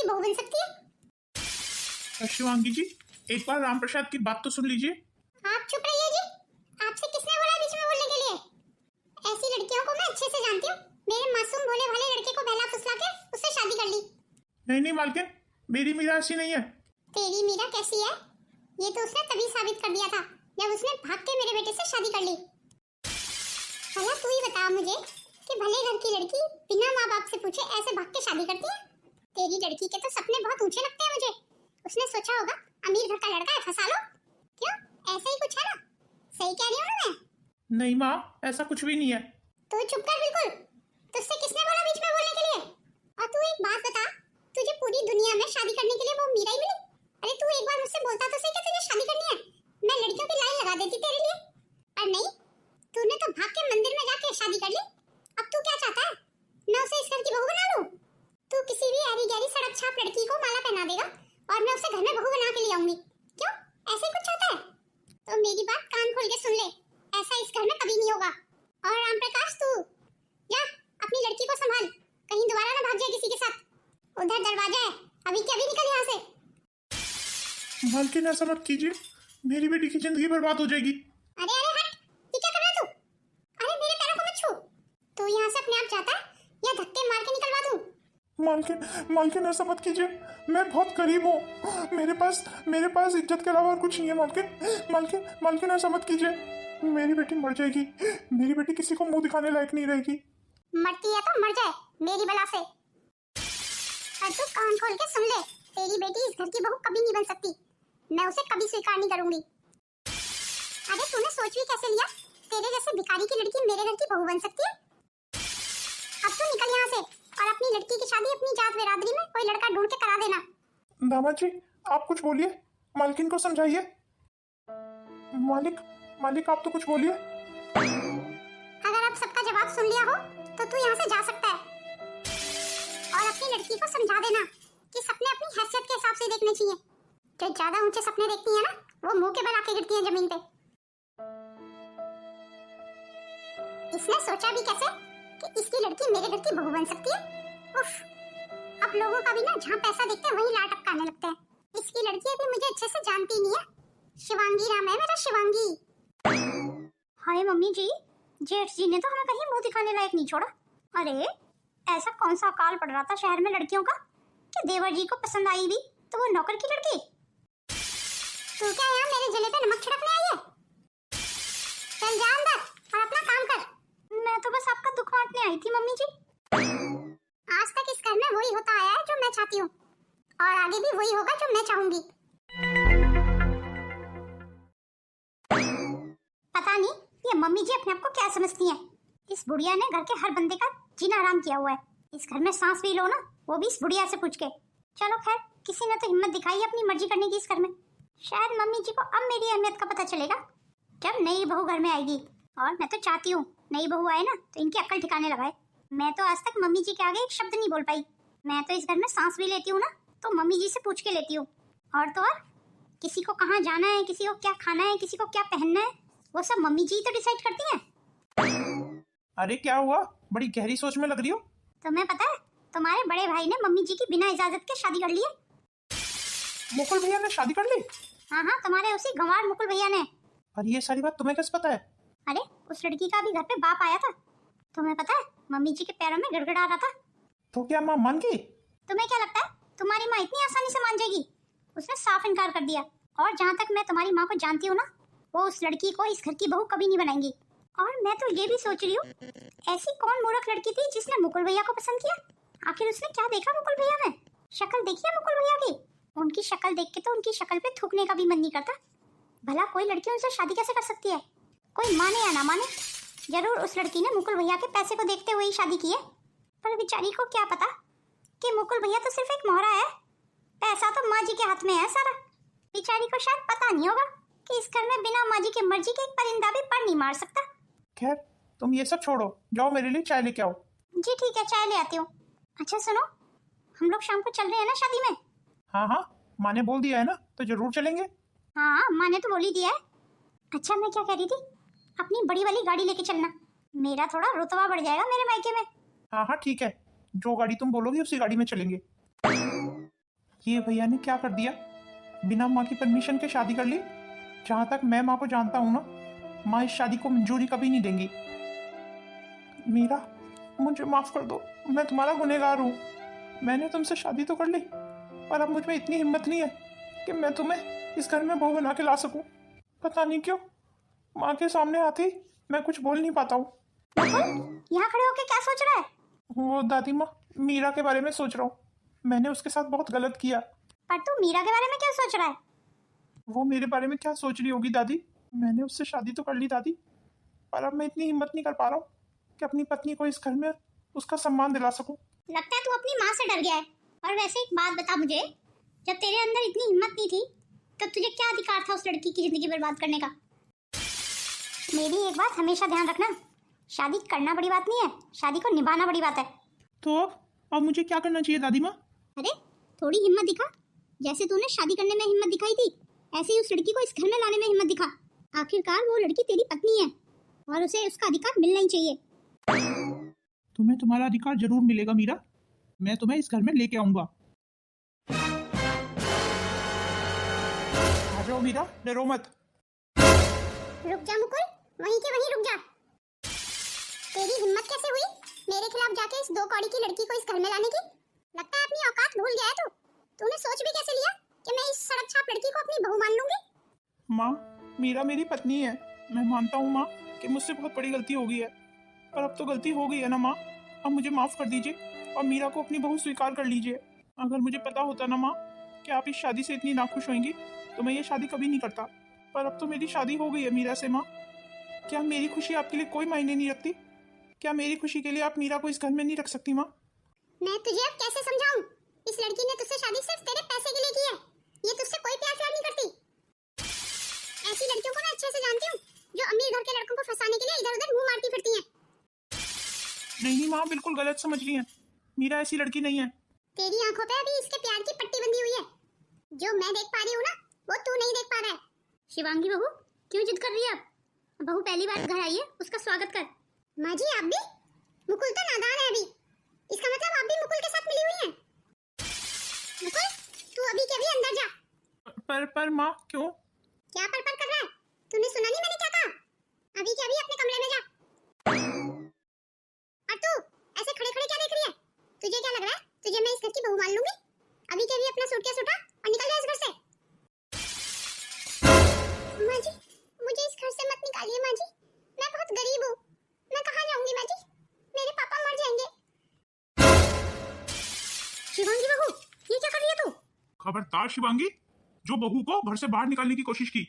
की बहू बन सकती है। शिवांगी जी, एक बार राम प्रसाद की बात तो सुन लीजिए। आप चुप रहिए जी। आपसे किसने बोला बीच में बोलने के लिए? ऐसी लड़कियों को मैं अच्छे से जानती हूँ। मेरे मासूम भोले भाले लड़के को बहला फुसला के उससे शादी कर ली। नहीं नहीं मालकिन, मेरी मीरा ऐसी नहीं है। तेरी मीरा कैसी है ये तो उसने तभी साबित कर दिया था जब उसने भाग के मेरे बेटे से शादी कर ली। भला तू ही बता मुझे कि भले घर की लड़की बिना माँ बाप से पूछे ऐसे भाग के शादी करती है? तेरी लड़की के तो सपने बहुत ऊंचे लगते हैं मुझे। उसने सोचा होगा अमीर घर का लड़का है, फंसा लो। क्यों, ऐसा ही कुछ है ना? सही कह रही हूँ ना मैं? नहीं माँ, ऐसा कुछ भी नहीं है। तू चुप कर बिल्कुल। तुझसे किसने बोला बीच में बोलने के लिए? और तू एक बात बता, तुझे पूरी दुनिया में शादी करने के लिए वो मीरा ही मिली? अरे तू एक बार मुझसे बोलता तो सही कि तुझे शादी करनी है, मैं लड़कियों की लाइन लगा देती तेरे लिए। और नहीं, तूने तो भाग के मंदिर में जाके शादी कर ली। अब तू क्या चाहता है, मैं उसे इस घर की बहू बना लूं? तू किसी भी ऐरी गैरी सड़क छाप लड़की को माला पहना देगा और मैं उसे घर में बहू बना के ले आऊंगी। क्यों, ऐसे ही कुछ चाहता है? तो मेरी बात कान खोल के सुन ले, ऐसा इस घर में कभी नहीं होगा। और राम प्रकाश, तू जा अपनी लड़की को संभाल, कहीं दोबारा ना भाग जाए किसी के साथ। उधर दरवाजा है, अभी के अभी निकल यहाँ से। मालकिन ऐसा मत कीजिए, मेरी बेटी की जिंदगी बर्बाद हो जाएगी। अरे अरे हट, ये क्या कर रहा है तू? अरे मेरे पैरों को मत छू। तू यहाँ से अपने आप जाता है या धक्के मार के निकलवा दूं? मालकिन ऐसा मत कीजिए, मैं बहुत गरीब हूँ, मेरे पास इज्जत के अलावा और कुछ नहीं है। मालकिन ऐसा मत कीजिए, मेरी बेटी मर जाएगी। मेरी बेटी किसी को मुंह दिखाने लायक नहीं रहेगी। मरती है तो मर जाए मेरी बला से। और तू कान खोल के सुन ले, तेरी बेटी इस घर की बहू कभी नहीं बन सकती। मैं उसे कभी स्वीकार नहीं करूंगी। अरे तूने सोच भी कैसे लिया तेरे जैसे भिखारी की लड़की मेरे घर की बहू बन सकती है? अब तू निकल यहाँ से और अपनी लड़की की शादी अपनी जात बिरादरी में कोई लड़का ढूंढ के करा देना। दामाद जी, आप कुछ बोलिए, मालकिन को समझाइए। मालिक आप तो कुछ बोलिए। अगर अब सबका जवाब सुन लिया हो तो तू यहाँ से जा सकता है। और अपनी लड़की को समझा देना कि सपने अपनी हैसियत के हिसाब से देखने चाहिए। जो ज्यादा ऊंचे सपने देखती है ना, वो मुंह के बल आके गिरती है जमीन पे। इसने सोचा भी कैसे कि इसकी लड़की मेरे घर की बहू बन सकती है? उफ, अब लोगों का भी ना जहाँ पैसा देखते हैं वहीं लाट टपकाने लगते हैं। इसकी लड़की अभी मुझे अच्छे से जानती नहीं है। शिवांगी नाम है मेरा, शिवांगी। हाय मम्मी जी, जेठ जी ने तो हमें कहीं मुंह दिखाने लायक नहीं छोड़ा। अरे ऐसा कौन सा अकाल पड़ रहा था शहर में लड़कियों का कि देवर जी को पसंद आई भी तो वो नौकर की लड़की। तू क्या यहाँ मेरे जले पे नमक छिड़कने आई है? चल जा अंदर और अपना काम कर। मैं तो बस आपका दुख बांटने आई थी मम्मी जी। आज तक इस घर में वही होता आया है जो मैं चाहती हूँ और आगे भी वही होगा जो मैं चाहूंगी। पता नहीं ये मम्मी जी अपने आप को क्या समझती हैं। इस बुढ़िया ने घर के हर बंदे का जीना आराम किया हुआ है। इस घर में सांस भी लो ना, वो भी इस बुढ़िया से पूछ के। चलो खैर, किसी ने तो हिम्मत दिखाई अपनी मर्जी करने की इस घर में। शायद मम्मी जी को अब मेरी अहमियत का पता चलेगा जब नई बहू घर में आएगी। और मैं तो चाहती हूँ नई बहू आए ना तो इनकी अक्ल ठिकाने लगाए। मैं तो आज तक मम्मी जी के आगे एक शब्द नहीं बोल पाई। मैं तो इस घर में सांस भी लेती हूँ ना तो मम्मी जी से पूछ के लेती हूँ। और तो और किसी को कहाँ जाना है, किसी को क्या खाना है, किसी को क्या पहनना है, वो सब मम्मी जी तो डिसाइड करती हैं। अरे क्या हुआ, बड़ी गहरी सोच में लग रही हो। तुम्हें पता है तुम्हारे बड़े भाई ने मम्मी जी की बिना इजाजत के शादी कर ली है। मुकुल भैया ने शादी कर ली? हाँ हाँ, तुम्हारे उसी गंवार मुकुल भैया ने। अरे ये सारी बात तुम्हें कैसे पता है? अरे उस लड़की का भी घर पे बाप आया था। तुम्हें पता है मम्मी जी के पैरों में गड़गड़ा रहा था। तो क्या माँ मान गई? तुम्हें क्या लगता है तुम्हारी माँ इतनी आसानी से मान जाएगी? उसने साफ इनकार कर दिया। और जहाँ तक मैं तुम्हारी माँ को जानती हूँ ना, वो उस लड़की को इस घर की बहू कभी नहीं बनाएंगी। और मैं तो ये भी सोच रही हूँ, ऐसी कौन मूर्ख लड़की थी जिसने मुकुल भैया को पसंद किया? आखिर उसने क्या देखा मुकुल भैया में? शक्ल देखी है मुकुल भैया की? उनकी शक्ल देख के तो उनकी शक्ल पे थूकने का भी मन नहीं करता। भला कोई लड़की उनसे शादी कैसे कर सकती है? कोई माने या ना माने, जरूर उस लड़की ने मुकुल भैया के पैसे को देखते हुए ही शादी की है। पर बेचारी को क्या पता कि मुकुल भैया तो सिर्फ एक मोहरा है, पैसा तो माँ जी के हाथ में है सारा। बेचारी को शायद पता नहीं होगा कि इस घर में बिना माँ जी के मर्जी के एक परिंदा भी पर नहीं मार सकता। खैर तुम ये सब छोड़ो, जाओ मेरे लिए चाय लेके आओ। जी ठीक है, चाय ले आती हूँ। अच्छा सुनो, हम लोग शाम को चल रहे हैं ना शादी में? हाँ, माँ ने बोल दिया है ना, तो जरूर चलेंगे। हाँ, माँ ने तो बोल ही दिया है। अच्छा मैं क्या कह रही थी, अपनी बड़ी वाली गाड़ी लेके चलना, मेरा थोड़ा रुतबा बढ़ जाएगा मेरे मायके में। हाँ ठीक है, जो गाड़ी तुम बोलोगी उसी गाड़ी में चलेंगे। ये भैया ने क्या कर दिया, बिना माँ की परमिशन के शादी कर ली। जहाँ तक मैं माँ को जानता हूँ ना, माँ इस शादी को मंजूरी कभी नहीं देंगी। मीरा, मुझे माफ कर दो, मैं तुम्हारा गुनहगार हूँ। मैंने तुमसे शादी तो कर ली, पर अब मुझ में इतनी हिम्मत नहीं है कि मैं तुम्हें इस घर में बहू बना के ला सकूं। पता नहीं क्यों माँ के सामने आते ही मैं कुछ बोल नहीं पाता हूँ। यहाँ खड़े होके क्या सोच रहा है? वो दादी माँ, मीरा के बारे में सोच रहा हूँ। मैंने उसके साथ बहुत गलत किया। पर तू मीरा के बारे में क्या सोच रहा है? वो मेरे बारे में क्या सोच रही होगी दादी। मैंने उससे शादी तो कर ली दादी, पर अब मैं इतनी हिम्मत नहीं कर पा रहा हूँ कि अपनी पत्नी को इस घर में उसका सम्मान दिला सकूं। लगता है तू अपनी माँ से डर गया है। और वैसे एक बात बता मुझे, जब तेरे अंदर इतनी हिम्मत नहीं थी तब तुझे क्या अधिकार था उस लड़की की जिंदगी बर्बाद करने का? मेरी एक बात हमेशा ध्यान रखना, शादी करना बड़ी बात नहीं है, शादी को निभाना बड़ी बात है। तो अब मुझे क्या करना चाहिए दादी माँ? अरे थोड़ी हिम्मत दिखा। जैसे तूने शादी करने में हिम्मत दिखाई थी, ऐसे ही उस लड़की को इस घर में लाने में हिम्मत दिखा। आखिरकार वो लड़की तेरी पत्नी है और उसे उसका अधिकार मिलना ही चाहिए। तुम्हें तुम्हारा अधिकार जरूर मिलेगा मीरा। मैं तुम्हें इस घर में लेके आऊंगा। आ जाओ मीरा, डरो मत। रुक जा मुकुल, वहीं के वहीं रुक जा। तेरी हिम्मत कैसे हुई मेरे खिलाफ जाके इस दो कौड़ी की लड़की को इस घर में लाने की? लगता है अपनी औकात भूल गया है तू। तूने सोच भी कैसे लिया कि मैं इस सड़क छाप लड़की को अपनी बहू मान लूंगी? माँ, मीरा मेरी पत्नी है। मैं मानता हूँ माँ कि मुझसे बहुत बड़ी गलती हो गई है, पर अब तो गलती हो गई है ना माँ। अब मुझे माफ कर दीजिए और मीरा को अपनी बहू स्वीकार कर लीजिए। अगर मुझे पता होता ना माँ कि आप इस शादी से इतनी नाखुश होंगी तो मैं ये शादी कभी नहीं करता। पर अब तो मेरी शादी हो गई है मीरा से। माँ, क्या मेरी खुशी आपके लिए कोई मायने नहीं रखती? क्या मेरी खुशी के लिए आप मीरा को इस घर में नहीं रख सकती माँ? मैं तुझे अब कैसे समझाऊं? इस लड़की ने तुझसे शादी सिर्फ तेरे पैसे के लिए की है। ये तुझसे कोई प्यार व्यार नहीं करती। ऐसी लड़कियों को मैं अच्छे से जानती हूँ जो अमीर घर के लड़कों को फंसाने के लिए इधर उधर मुंह मारती फिरती हैं। नहीं माँ, बिल्कुल गलत समझ रही हैं। मीरा ऐसी लड़की नहीं है। तेरी आंखों पे अभी इसके प्यार की पट्टी बंधी हुई है। जो मैं देख पा रही हूँ ना, वो तू नहीं देख पा रहा है। शिवांगी बहू, क्यों जिद कर रही है? अब बहू पहली बार घर आई है, उसका स्वागत कर। माँ जी, आप भी? मुकुल तो नादान है अभी। इसका मतलब आप भी मुकुल के साथ मिली हुई हैं। मुकुल, तू अभी के अभी अंदर जा। पर माँ, क्यों? क्या पर कर रहा है? तूने सुना नहीं मैंने क्या कहा? अभी के अभी अपने कमरे में जा। और तू ऐसे खड़े खड़े क्या देख रही है? तुझे क्या लग रहा है तुझे मैं इस घर की बहू मान लूंगी? अभी के अभी अपना सूटकेस उठा और निकल जा इस घर से। माँ जी, मुझे इस घर से मत निकालिए माँ जी। मैं बहुत गरीब हूँ। मैं कहाँ जाऊंगी माँ जी? मेरे पापा मर जाएंगे। शिवांगी बहू, ये क्या कर रही है तू? खबरदार शिवांगी, जो बहू को घर से बाहर निकालने की कोशिश की।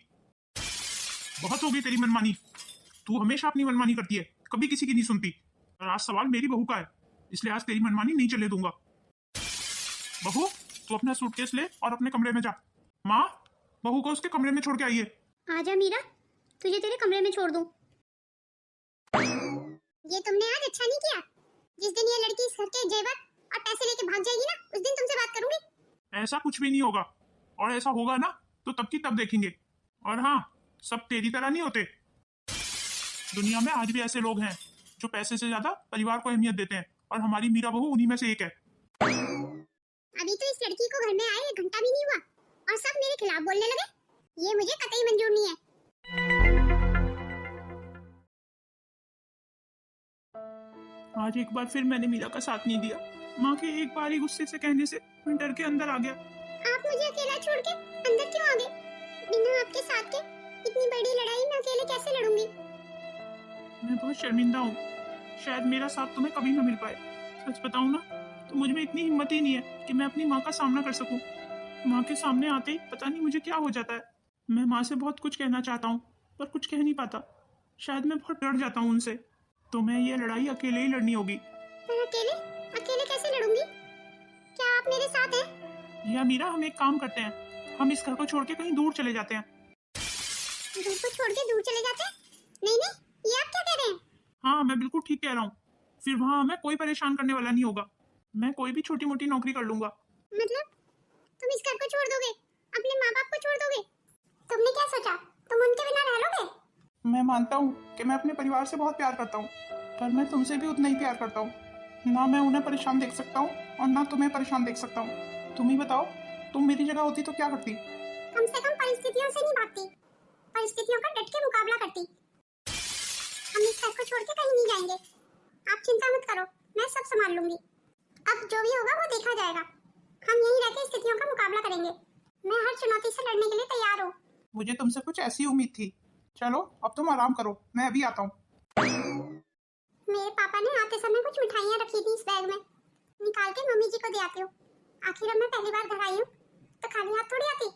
बहुत हो गई तेरी मनमानी। तू हमेशा अपनी मनमानी करती है, कभी किसी की नहीं सुनती। और आज सवाल मेरी बहू का है, इसलिए आज तेरी मनमानी नहीं चले दूंगा। बहू, तू अपना सूटकेस ले और अपने कमरे में जा। माँ, बहू को उसके कमरे में छोड़ के आइए। आजा मीरा, तुझे तेरे कमरे में छोड़ दूं। ये तुमने आज अच्छा नहीं किया। जिस दिन ये लड़की इस घर के जेवर और पैसे लेके भाग जाएगी ना, उस दिन तुमसे बात करूंगी। ऐसा कुछ भी नहीं होगा, और ऐसा होगा ना तो तब की तब देखेंगे। और हाँ, सब तेरी तरह नहीं होते। दुनिया में आज भी ऐसे लोग हैं जो पैसे से ज्यादा परिवार को अहमियत देते हैं, और हमारी मीरा बहू उन्हीं में से एक है। अभी तो इस लड़की को घर में आए 1 घंटा भी नहीं हुआ और सब मेरे खिलाफ बोलने लगे। ये मुझे कतई मंजूर नहीं है। आज एक बार फिर मैंने मीरा का साथ नहीं दिया। माँ के एक बार ही गुस्से से कहने से मैं डर के अंदर आ गया। आप मुझे अकेला छोड़ के अंदर क्यों आ गए? बिना आपके साथ के इतनी बड़ी लड़ाई मैं अकेले कैसे लड़ूंगी? मैं बहुत शर्मिंदा हूँ। शायद मेरा साथ तुम्हें कभी न मिल पाए। सच बताऊँ ना तो मुझ में इतनी हिम्मत ही नहीं है कि मैं अपनी माँ का सामना कर सकूं। माँ के सामने आते ही पता नहीं मुझे क्या हो जाता है। मैं माँ से बहुत कुछ कहना चाहता हूँ पर कुछ कह नहीं पाता। शायद मैं बहुत डर जाता हूँ उनसे। तो मैं ये लड़ाई अकेले ही लड़नी होगी। मैं अकेले अकेले कैसे लड़ूंगी? क्या आप मेरे साथ हैं? या मीरा, हम एक काम करते हैं, हम इस घर को छोड़ के कहीं दूर चले जाते हैं। घर को छोड़ के दूर चले जाते हैं? नहीं नहीं, ये आप क्या कह रहे हैं? हाँ, मैं बिल्कुल ठीक कह रहा हूँ। फिर वहाँ हमें कोई परेशान करने वाला नहीं होगा। मैं कोई भी छोटी मोटी नौकरी कर लूंगा। मतलब तुम इस घर को छोड़ दोगे, अपने माँ बाप को छोड़ दोगे? तुमने क्या सोचा, तुम उनके बिना रह लोगे? मैं मानता हूँ कि मैं अपने परिवार से बहुत प्यार करता हूँ, पर मैं तुमसे भी उतना ही प्यार करता हूँ। ना मैं उन्हें परेशान देख सकता हूँ और ना तुम्हें परेशान देख सकता हूँ। तुम ही बताओ, तुम मेरी जगह होती तो क्या करती? कम से कम परिस्थितियों से नहीं भागती, परिस्थितियों का डट के मुकाबला करती। हम इस घर को छोड़ के कहीं नहीं जाएंगे, आप चिंता मत करो, मैं सब संभाल लूंगी। अब जो भी होगा वो देखा जाएगा, हम यहीं रहकर स्थितियों का मुकाबला करेंगे। मैं हर चुनौती से लड़ने के लिए तैयार हूँ। मुझे तुमसे कुछ ऐसी उम्मीद थी। चलो अब तुम आराम करो, मैं अभी आता हूँ। मेरे पापा ने आते समय कुछ मिठाइयाँ रखी थी इस बैग में, निकाल के मम्मी जी को दे आती हूँ। आखिर अब मैं पहली बार घर आई हूँ तो खाली हाथ थोड़ी आती।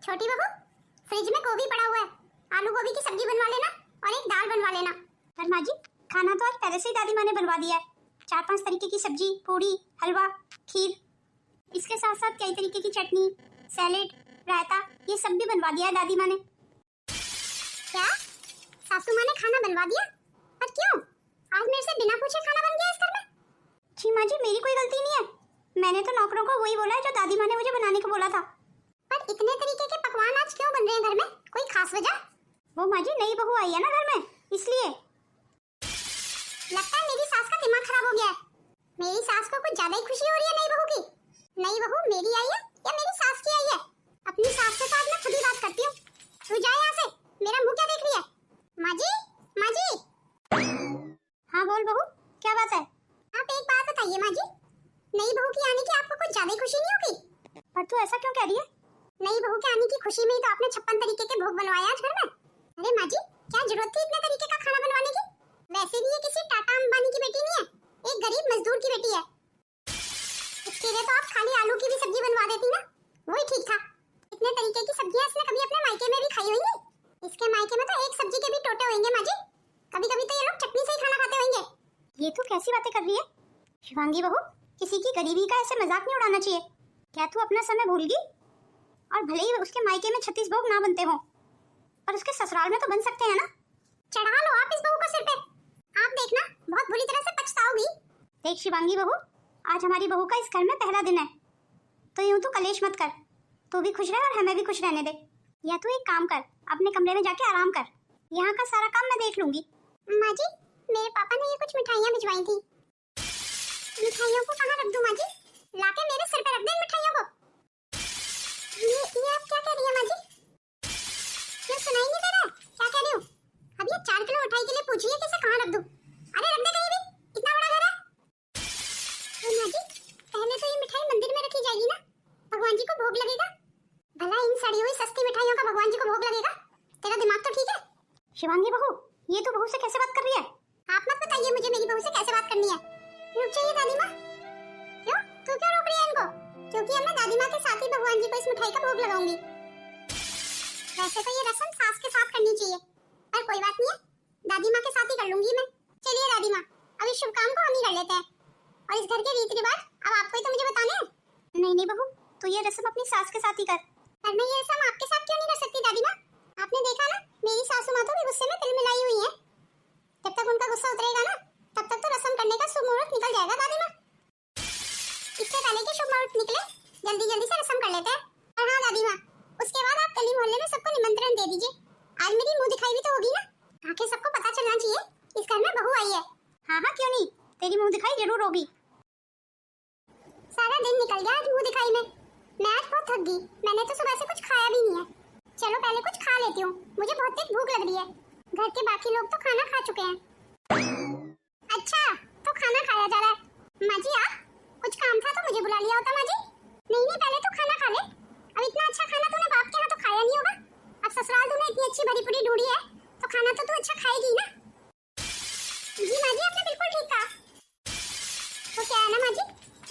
छोटी बहू, फ्रिज में गोभी पड़ा हुआ है, आलू गोभी की सब्जी बनवा लेना और एक दाल बनवा लेना। पर माँ जी, खाना तो आज पहले से ही दादी माँ ने बनवा दिया है। 4-5 तरीके की सब्जी, पूड़ी, हलवा, खीर, इसके साथ साथ कई तरीके की चटनी, सैलेड, रायता, ये सब भी बनवा दिया है दादी माँ ने। क्या सासू माँ ने खाना बनवा दिया? पर क्यों? आज मेरे से बिना पूछे खाना बन गया इस घर में? जी माँ जी, मेरी कोई गलती नहीं है, मैंने तो नौकरों को वही बोला है जो दादी माँ ने मुझे बनाने को बोला था। पर इतने तरीके के पकवान आज क्यों बन रहे हैं घर में, कोई खास वजह? वो माँ जी, नई बहू आई है ना घर में, इसलिए। लगता है मेरी सास का दिमाग खराब हो गया है। मेरी सास को कुछ ज्यादा ही खुशी हो रही है नई बहू की। नई बहू मेरी आई है या मेरी सास की आई है? अपनी सास के साथ मैं खुद ही बात करती हूँ। तू जा यहाँ से, मेरा मुंह क्या देख रही है? माँ जी, माँ जी। हाँ बोल बहू, क्या बात है? आप एक बात बताइए माँ जी, नई बहू की आने की आपको कुछ ज्यादा ही खुशी नहीं होगी? पर तू ऐसा क्यों कह रही है? नई बहू के आने की खुशी में ही तो आपने 56 तरीके के भोग बनवाए आज घर में। अरे माँ जी, क्या जरूरत थी इतने तरीके का खाना बनवाने की? वैसे भी ये किसी टाटा अंबानी की बेटी नहीं है, एक गरीब मजदूर की बेटी है। इसके लिए तो आप खाली आलू की भी सब्जी बनवा देती ना, वही ठीक था। इतने तरीके की सब्जियां इसने कभी अपने मायके में भी खाई होंगी? इसके मायके में तो एक सब्जी के भी टोटे होंगे माँ जी। कभी कभी तो ये लोग चटनी से ही खाना खाते होंगे। ये तू कैसी बातें कर रही है शिवांगी बहू? किसी की गरीबी का ऐसे मजाक नहीं उड़ाना चाहिए। क्या तू अपना समय भूल गई? और भले ही उसके मायके में 36 भोग ना बनते हों, पर उसके ससुराल में तो बन सकते हैं ना। चढ़ा लो आप इस बहू को सिर पे, आप देखना बहुत बुरी तरह से पछताओगी। देख शिवांगी बहू, आज हमारी बहू का इस घर में पहला दिन है, तो यूं तू कलेश मत कर। तू भी खुश रह और हमें भी खुश रहने दे। या तू एक काम कर, अपने कमरे में जाके आराम कर, यहाँ का सारा काम मैं देख लूंगी। माँ जी, मेरे पापा ने ये कुछ मिठाइयाँ भिजवाई थी। मिठाइयों को कहाँ रख दूं माँ जी? लाके मेरे सिर पे रख दे इन मिठाइयों को। ये आप क्या कह रही है माँ जी? क्यों सुनाई नहीं दे रहा? क्या कह रही हूँ? अब ये 4 किलो मिठाई के लिए पूछ रही है कि इसे कहाँ रख दूं? अरे रख दे कहीं भी, कितना बड़ा घर है। तो माँ जी, पहले तो ये मिठाई मंदिर में रखी जाएगी ना, भगवान जी को भोग लगेगा। भला इन सड़ी हुई सस्ती मिठाइयों का भगवान जी को भोग लगेगा? तेरा दिमाग तो ठीक है? शिवांगी बहू, ये तू बहू से कैसे बात कर रही है? आप मत बताइए मुझे मेरी बहू से कैसे बात करनी है। रुक जाइए दादी माँ। क्यों? तू क्यों रोक रही है इनको? क्योंकि अब मैं दादी माँ के साथ ही भगवान जी को इस मिठाई का भोग लगाऊंगी। वैसे तो ये रस्म सास के साथ करनी चाहिए, पर कोई बात नहीं है, दादी माँ के साथ ही कर लूंगी मैं। चलिए दादी माँ, अब इस शुभ काम को हम ही कर लेते हैं, और इस घर के रीति रिवाज अब आपको ही तो मुझे बताने हैं। नहीं बहू, तो ये रस्म अपनी सास के साथ ही कर। पर मैं ये रस्म आपके साथ क्यों नहीं कर सकती दादी माँ? आपने देखा ना, मेरी सासू माँ तो भी गुस्से में तिल मिलाई हुई है। जब तक उनका गुस्सा उतरेगा ना, तब तक तो रस्म करने का शुभ मुहूर्त निकल जाएगा दादी माँ। इससे पहले कि शुभ मुहूर्त निकले, जल्दी जल्दी से रस्म कर लेते हैं। और हाँ दादी माँ, उसके बाद आप गली मोहल्ले में सबको निमंत्रण दे दीजिए। आज मेरी मुंह दिखाई भी तो होगी ना, आखिर सबको पता चलना चाहिए इस घर में बहू आई है। हाँ क्यों नहीं, तेरी मुंह दिखाई जरूर होगी। सारा दिन निकल गया आज मुंह दिखाई में। मैं आज बहुत थक गई, मैंने तो सुबह से कुछ खाया भी नहीं है। चलो पहले कुछ खा लेती हूँ, मुझे बहुत तेज भूख लग रही है। घर के बाकी लोग तो खाना खा चुके हैं। अच्छा, तो खाना खाया जा रहा है। माँ जी आप, कुछ काम था तो मुझे बुला लिया होता माँ जी। नहीं पहले तो खाना खा ले। अब इतना अच्छा खाना तूने बाप के यहाँ तो खाया नहीं होगा, अब ससुराल तूने इतनी अच्छी भरी पूरी ढूंढी है तो खाना तो तू अच्छा खाएगी ना। जी माँ जी, आपने बिल्कुल ठीक कहा। तो क्या है ना माँ जी,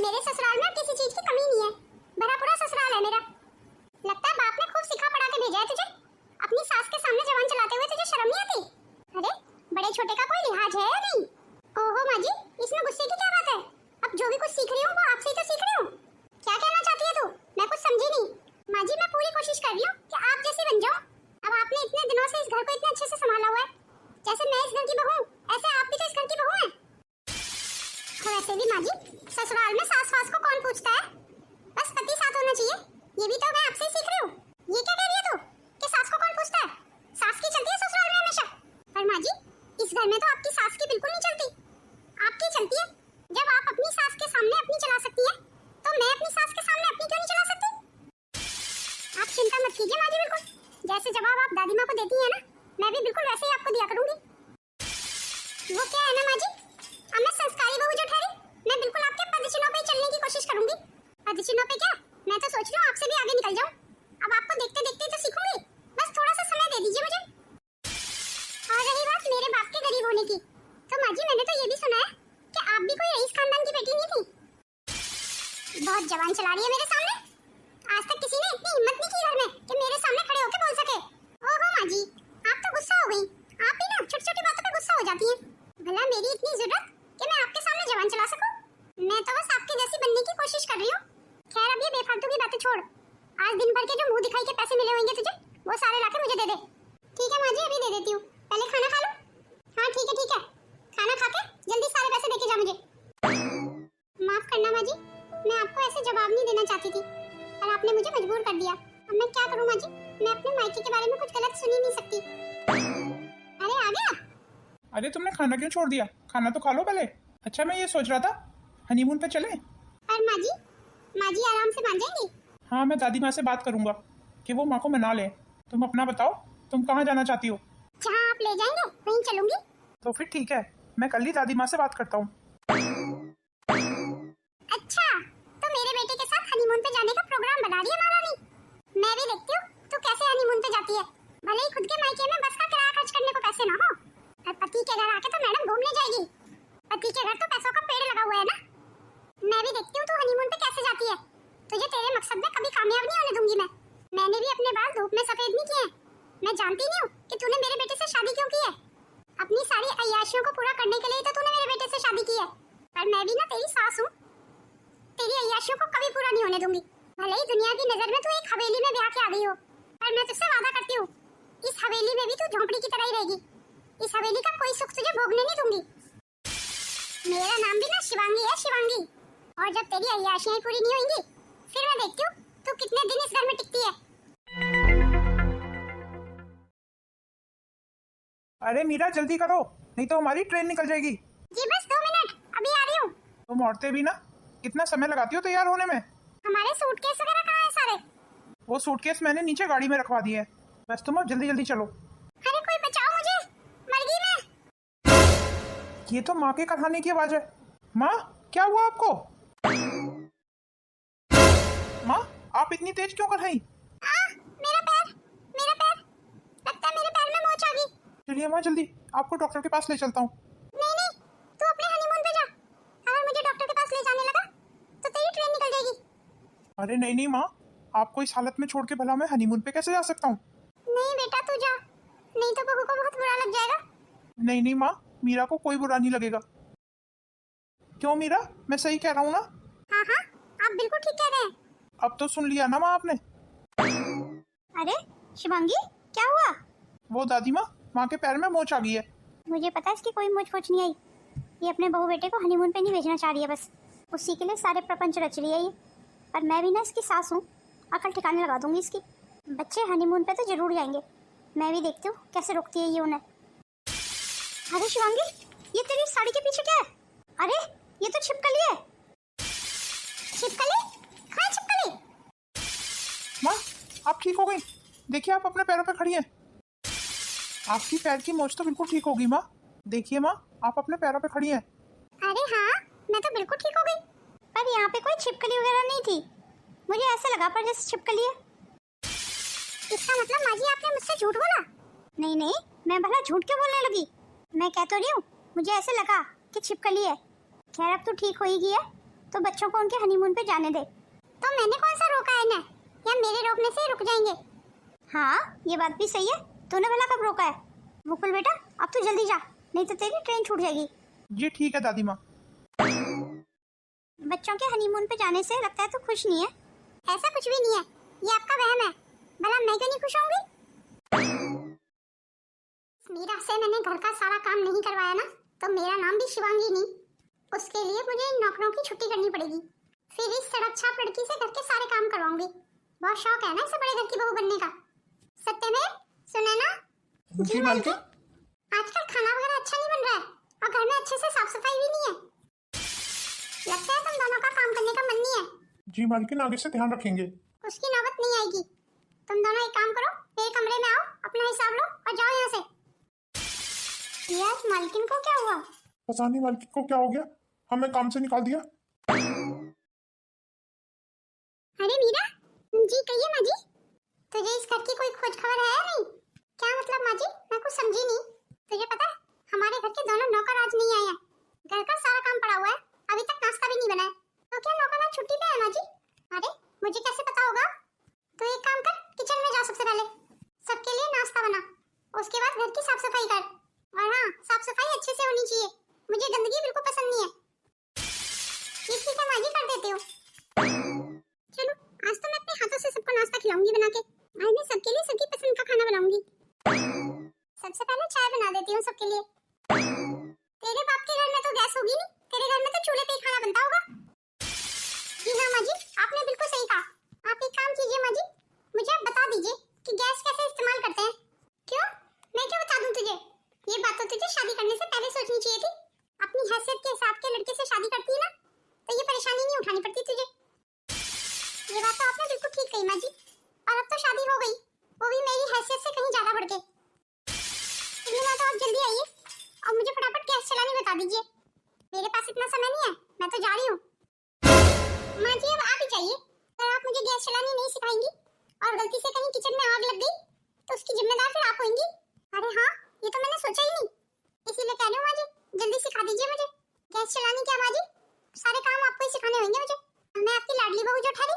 मेरे ससुराल में किसी चीज की कमी नहीं है, भरा पूरा ससुराल है मेरा। लगता है बाप ने खूब सिखा पढ़ा के भेजा है तुझे। अपनी सास के सामने जबान चलाते हुए तुझे शर्म नहीं आती? अरे बड़े छोटे का कोई लिहाज है या नहीं? ओहो माँ जी, इसमें गुस्से की क्या बात है? अब जो भी कुछ सीख रही हूँ वो आपसे ही तो सीख रही हूँ। क्या कहना चाहती है तू? मैं कुछ समझी नहीं। माँ जी मैं पूरी कोशिश कर रही हूँ कि आप जैसी बन जाऊँ। अब आपने इतने दिनों से इस घर को इतने अच्छे से संभाला हुआ है, जैसे मैं इस घर की बहू ऐसे आप भी तो इस घर की बहू हैं। वैसे भी माँ जी, ससुराल में सास वास को कौन पूछता है, बस पति साथ होना चाहिए। ये भी तो मैं आपसे ही सीख रही हूँ। ये क्या कह रही है तू कि सास को कौन पूछता है? सास की चलती है ससुराल में हमेशा। पर माँ जी, इस घर में तो आपकी सास की बिल्कुल नहीं चलती, आपकी चलती है। जब आप अपनी सास के सामने अपनी चला सकती है, तो मैं क्या है ना माँ जी, अब मैं संस्कारी बहू जो ठहरी, मैं बिल्कुल आपके पदचिन्हों पे ही चलने की कोशिश करूंगी। पदचिन्हों पे क्या, मैं तो सोच रही हूँ आपसे भी आगे निकल जाऊं। अब आपको देखते देखते तो सीखूंगी, बस थोड़ा सा समय दे दीजिए मुझे। और रही बात मेरे बाप के गरीब होने की, तो माँ जी मैंने तो ये भी सुना है कि आप भी कोई रईस खानदान की बेटी नहीं थी। बहुत जवान चला रही है मेरे सामने। आज तक किसी ने इतनी हिम्मत नहीं की घर में कि मेरे सामने खड़े होकर बोल सके। ओहो माँ जी, आप तो गुस्सा हो गई। आप ही ना छोटी छोटी बातों पे गुस्सा हो जाती हैं। भला मेरी इतनी जरूरत कि मैं आपके सामने जवान चला सकूं? मैं तो बस आपके जैसी बनने की कोशिश कर रही हूँ। खैर अब ये बेफालतू की बातें छोड़। आज दिन भर के जो मुंह दिखाई के पैसे मिले होंगे तुझे, वो सारे लाके मुझे दे दे। ठीक है माँ जी, अभी दे देती हूँ। पहले खाना खा लो। हाँ ठीक है, खाना खा के जल्दी सारे पैसे देके जा मुझे। माफ करना माँ जी, मैं आपको ऐसे जवाब नहीं देना चाहती थी, पर आपने मुझे मजबूर कर दिया। अब मैं क्या करूं माँ जी, मैं अपने मायके के बारे में कुछ गलत सुन ही नहीं सकती। अरे आ गया। अरे तुमने खाना क्यों छोड़ दिया? खाना तो खा लो पहले। अच्छा मैं ये सोच रहा था हनीमून पे चले। पर माँ जी आराम से मान जाएंगी? हाँ मैं दादी माँ से बात करूंगा कि वो माँ को मना ले। तुम अपना बताओ, तुम कहाँ जाना चाहती हो? जहाँ आप ले जाएंगे वहीं चलूंगी। तो फिर ठीक है, मैं कल ही दादी माँ से बात करता हूँ। अच्छा, तो मेरे बेटे के साथ हनीमून पे जाने का प्रोग्राम बना रही है महारानी। मैं भी देखती हूँ तू कैसे हनीमून पे जाती है। भले ही खुद के मायके में बस का किराया खर्च करने को पैसे ना हो, पर पति के घर आके तो मैडम घूमने जाएगी। पति के घर तो पैसों का पेड़ लगा हुआ है ना। मैं भी देखती हूँ तू हनीमून पे कैसे जाती है। तुझे तेरे मकसद में कभी कामयाब नहीं होने दूंगी मैं। मैंने भी अपने बाल धूप में सफेद नहीं किए। मैं जानती नहीं हूँ कि तूने मेरे बेटे से शादी क्यों की है। अपनी सारी अय्याशियों को पूरा करने के लिए तो तूने मेरे बेटे से शादी की है। पर मैं भी ना तेरी सास हूँ, तेरी अय्याशियों को कभी पूरा नहीं होने दूंगी। भले ही दुनिया की नजर में तू एक हवेली में ब्याह के आ गई हो, पर मैं तुझसे वादा करती हूँ इस हवेली में भी तू झोंपड़ी की तरह ही रहेगी। इस हवेली का कोई सुख तुझे भोगने नहीं दूंगी। मेरा नाम भी ना शिवांगी है, शिवांगी। और जब तेरी अय्याशियां पूरी नहीं होंगी, फिर मैं देखती हूँ तू कितने दिन इस घर में टिकती है। अरे मीरा जल्दी करो, नहीं तो हमारी ट्रेन निकल जाएगी। जी बस 2 मिनट, अभी आ रही हूँ। तुम औरतें भी ना कितना समय लगाती हो तैयार होने में। हमारे सूटकेस वगैरह कहाँ हैं सारे? वो सूटकेस मैंने नीचे गाड़ी में रखवा दिए हैं। बस तुम अब जल्दी जल्दी चलो। अरे कोई बचाओ मुझे, मर गई मैं। ये तो माँ के कहानी की आवाज है। माँ क्या हुआ आपको? माँ आप इतनी तेज क्यों कराई? मेरा पैर, लगता है मेरे पैर में मोच आ गई। चलिए माँ जल्दी, आपको डॉक्टर के पास ले चलता हूँ। नहीं, तू अपने हनीमून पे जा। अगर मुझे डॉक्टर के पास ले जाने लगा तो तेरी ट्रेन निकल जाएगी। अरे नहीं माँ, आपको इस हालत में छोड़ के भला मैं हनीमून पे कैसे जा सकता हूँ? नहीं बेटा तू जा, नहीं तो बहू को बहुत बुरा लग जाएगा। नहीं माँ, मीरा को कोई बुरा नहीं लगेगा। क्यों मीरा, मैं सही कह रहा हूँ ना? हाँ आप बिल्कुल ठीक कह रहे हैं। अब तो सुन लिया ना माँ आपने? अरे शिवांगी क्या हुआ? वो दादी माँ के पैर में मोच आ गई है। मुझे पता है इसकी कोई मोच फोच नहीं आई। ये अपने बहू बेटे को हनीमून पे नहीं भेजना चाह रही है, बस उसी के लिए सारे प्रपंच रच रही है ये। पर मैं भी ना इसकी सास हूँ, अकल ठिकाने लगा दूंगी इसकी। बच्चे हनीमून पे तो जरूर जाएंगे, मैं भी देखती हूँ कैसे रोकती है ये उन्हें। अरे शिवांगी ये तेरी साड़ी के पीछे क्या है? अरे ये तो छिपकली है। छिपकली? कहाँ है छिपकली? माँ आप ठीक हो गई? देखिए आप अपने पैरों पे खड़ी हैं। आपकी पैर की मोच तो बिल्कुल ठीक होगी माँ। देखिए माँ आप अपने पैरों पे खड़ी हैं। अरे हाँ मैं तो बिल्कुल ठीक हो गई, पर यहाँ पे कोई छिपकली वगैरह नहीं थी। मुझे ऐसे लगा पर जैसे छिपकली है। इसका मतलब माँ जी आपने मुझसे झूठ बोला? नहीं मैं भला झूठ क्यों बोलने लगी? मैं कह तो रही हूँ मुझे ऐसे लगा कि छिपकली है। खैर अब तो ठीक हो ही गई है, तो बच्चों को उनके हनीमून पे जाने दे। तो मैंने कौन सा रोका है ना, या मेरे रोकने से ही रुक जाएंगे? हाँ ये बात भी सही है, तूने भला कब रोका है? मुकुल बेटा अब तू जल्दी जा, नहीं तो तेरी ट्रेन छूट जाएगी। जी ठीक है दादी माँ। बच्चों के हनीमून पे जाने से लगता है तू खुश नहीं है। ऐसा कुछ भी नहीं है, ये आपका वहम है। भला मैं क्यों नहीं खुश होंगी? मीरा से मैंने घर का सारा काम नहीं करवाया ना, तो मेरा नाम भी शिवांगी नहीं। उसके लिए मुझे इन नौकरों की छुट्टी करनी पड़ेगी। फिर इस सड़क छाप लड़की से घर के सारे काम करवाऊंगी। बहुत शौक है ना इसे बड़े घर की बहू बनने का। सत्यमेव सुने ना? जी मालकिन। आजकल खाना वगैरह अच्छा नहीं बन रहा है, और घर में अच्छे से साफ सफाई भी नहीं है। लगता है तुम दोनों का काम करने का मन नहीं है। जी मालकिन आगे से ध्यान रखेंगे। उसकी नौबत नहीं आएगी। तुम दोनों एक काम करो, मेरे कमरे में आओ, अपना हिसाब लो और जाओ यहाँ से। यार मालकिन को क्या हुआ? पता नहीं मालकिन को क्या हो गया, हमें काम से निकाल दिया। अरे मीरा जी, कहिए माँ जी, तुझे इस घर की कोई खोज खबर है या नहीं? क्या मतलब माँ जी, मैं कुछ समझी नहीं। तुझे पता है हमारे घर के दोनों नौकर आज नहीं आए हैं। घर का सारा काम पड़ा हुआ है, अभी तक नाश्ता भी नहीं बना है। तो क्या नौकर आज छुट्टी पे है माँ जी? अरे मुझे कैसे पता होगा? तो एक काम कर, किचन में जा, सबसे पहले सबके लिए नाश्ता बना, उसके बाद घर की साफ सफाई कर। और हाँ, साफ सफाई अच्छे से होनी चाहिए, मुझे गंदगी बिल्कुल पसंद नहीं है। ये ठीक है माँ जी, कर देती हूँ। चलो आज तो मैं अपने हाथों से सबको नाश्ता खिलाऊंगी बना के। आज मैं सबके लिए सबकी पसंद का खाना बनाऊंगी। सबसे पहले चाय बना देती हूँ सबके लिए। तेरे बाप के घर में तो गैस होगी नहीं, तेरे घर में तो चूल्हे पे ही खाना बनता होगा। जी हाँ माँ जी, आपने बिल्कुल सही कहा। आप एक काम कीजिए माँ जी, मुझे आप बता दीजिए कि गैस कैसे इस्तेमाल करते हैं। क्यों, मैं क्यों बता दूं तुझे? ये बात तो तुझे शादी करने से पहले सोचनी चाहिए थी। अपनी हैसियत के हिसाब के लड़के से शादी करती है ना, तो ये परेशानी नहीं उठानी पड़ती तुझे। ये बात तो आपने बिल्कुल ठीक कही माँ जी। और अब तो शादी हो गई, वो भी मेरी हैसियत से कहीं ज्यादा बढ़ के। इतनी बात, तो आप जल्दी आइए और मुझे फटाफट गैस चलानी बता दीजिए। मेरे पास इतना समय नहीं है, मैं तो जा रही हूँ। माँ जी अब आप ही चाहिए। अगर आप मुझे गैस चलानी नहीं सिखाएंगी और गलती से कहीं किचन में आग लग गई तो उसकी जिम्मेदार फिर आप होंगी। अरे हाँ, ये तो मैंने सोचा ही नहीं, इसीलिए कह रही हूँ माँ जी, जल्दी सिखा दीजिए मुझे गैस चलानी। क्या माँ जी, सारे काम आपको ही सिखाने होंगे मुझे, मैं आपकी लाडली बहू जो ठहरी।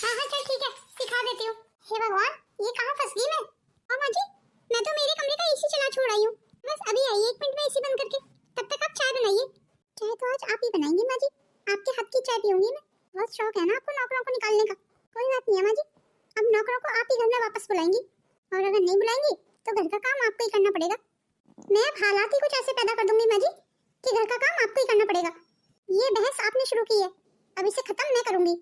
हाँ हाँ चल ठीक है, सिखा देती हूँ। हे भगवान, ये कहाँ फंस गई मैं? हाँ माँ जी, मैं तो मेरे कमरे का एसी चला छोड़ आई हूँ, बस अभी आई 1 मिनट में एसी बंद करके। तब तक आप चाय बनाइए। चाय तो आज आप ही बनाएंगी माँ जी, आपके हाथ की चाय पीऊंगी मैं। बहुत शौक है ना आपको नौकरों को निकालने का। कोई बात नहीं है माँ जी, अब नौकरों को आप ही घर में वापस बुलाएंगी, और अगर नहीं बुलाएंगी तो घर का काम आपको ही करना पड़ेगा। मैं अब हालात ही कुछ ऐसे पैदा कर दूंगी माँ जी कि घर का काम आपको ही करना पड़ेगा। ये बहस आपने शुरू की है, अब इसे खत्म मैं करूंगी।